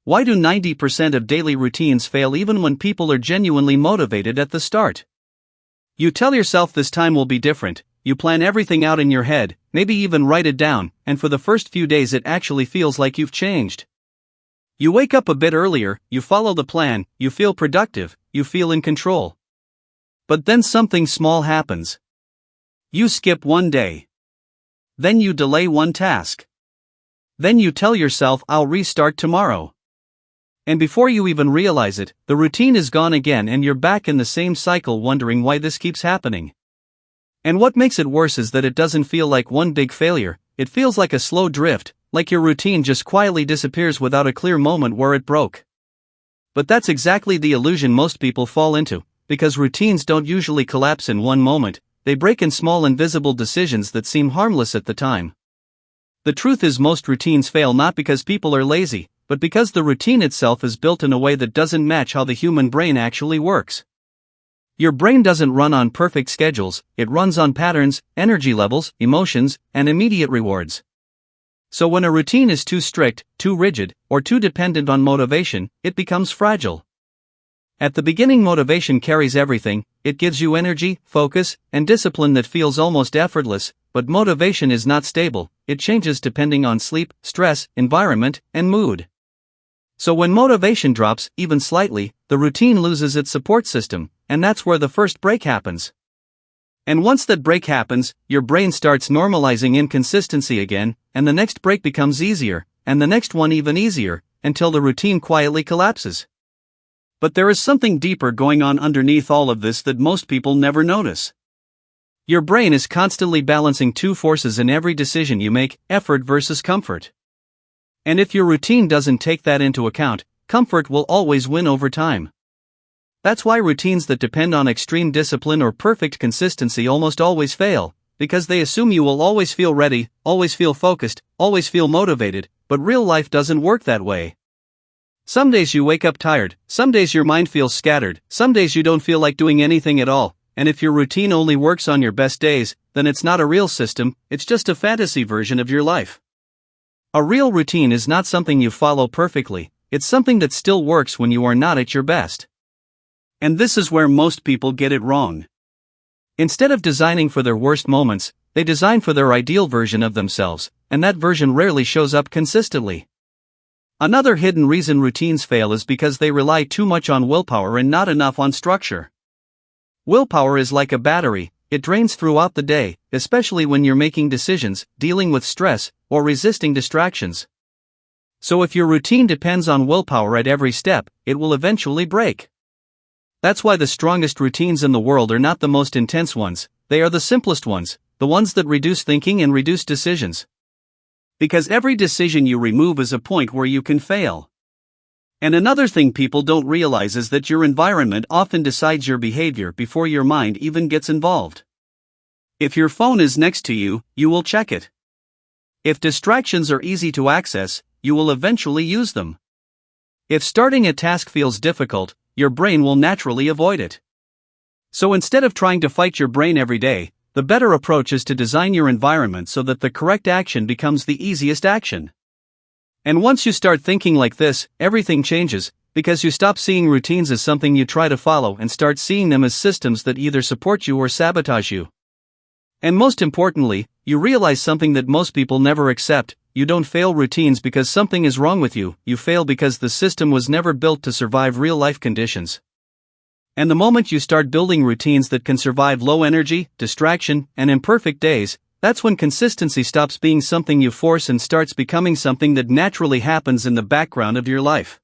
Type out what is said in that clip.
Why do 90% of daily routines fail even when people are genuinely motivated at the start? You tell yourself this time will be different, you plan everything out in your head, maybe even write it down, and for the first few days it actually feels like you've changed. You wake up a bit earlier, you follow the plan, you feel productive, you feel in control. But then something small happens. You skip one day. Then you delay one task. Then you tell yourself, I'll restart tomorrow. And before you even realize it, the routine is gone again and you're back in the same cycle wondering why this keeps happening. And what makes it worse is that it doesn't feel like one big failure, it feels like a slow drift, like your routine just quietly disappears without a clear moment where it broke. But that's exactly the illusion most people fall into, because routines don't usually collapse in one moment, they break in small invisible decisions that seem harmless at the time. The truth is most routines fail not because people are lazy, but because the routine itself is built in a way that doesn't match how the human brain actually works. Your brain doesn't run on perfect schedules, it runs on patterns, energy levels, emotions, and immediate rewards. So when a routine is too strict, too rigid, or too dependent on motivation, it becomes fragile. At the beginning, motivation carries everything, it gives you energy, focus, and discipline that feels almost effortless, but motivation is not stable, it changes depending on sleep, stress, environment, and mood. So when motivation drops, even slightly, the routine loses its support system, and that's where the first break happens. And once that break happens, your brain starts normalizing inconsistency again, and the next break becomes easier, and the next one even easier, until the routine quietly collapses. But there is something deeper going on underneath all of this that most people never notice. Your brain is constantly balancing two forces in every decision you make, effort versus comfort. And if your routine doesn't take that into account, comfort will always win over time. That's why routines that depend on extreme discipline or perfect consistency almost always fail, because they assume you will always feel ready, always feel focused, always feel motivated, but real life doesn't work that way. Some days you wake up tired, some days your mind feels scattered, some days you don't feel like doing anything at all, and if your routine only works on your best days, then it's not a real system, it's just a fantasy version of your life. A real routine is not something you follow perfectly, it's something that still works when you are not at your best. And this is where most people get it wrong. Instead of designing for their worst moments, they design for their ideal version of themselves, and that version rarely shows up consistently. Another hidden reason routines fail is because they rely too much on willpower and not enough on structure. Willpower is like a battery, it drains throughout the day, especially when you're making decisions, dealing with stress, or resisting distractions. So if your routine depends on willpower at every step, it will eventually break. That's why the strongest routines in the world are not the most intense ones, they are the simplest ones, the ones that reduce thinking and reduce decisions. Because every decision you remove is a point where you can fail. And another thing people don't realize is that your environment often decides your behavior before your mind even gets involved. If your phone is next to you, you will check it. If distractions are easy to access, you will eventually use them. If starting a task feels difficult, your brain will naturally avoid it. So instead of trying to fight your brain every day, the better approach is to design your environment so that the correct action becomes the easiest action. And once you start thinking like this, everything changes, because you stop seeing routines as something you try to follow and start seeing them as systems that either support you or sabotage you. And most importantly, you realize something that most people never accept: you don't fail routines because something is wrong with you, you fail because the system was never built to survive real-life conditions. And the moment you start building routines that can survive low energy, distraction, and imperfect days, that's when consistency stops being something you force and starts becoming something that naturally happens in the background of your life.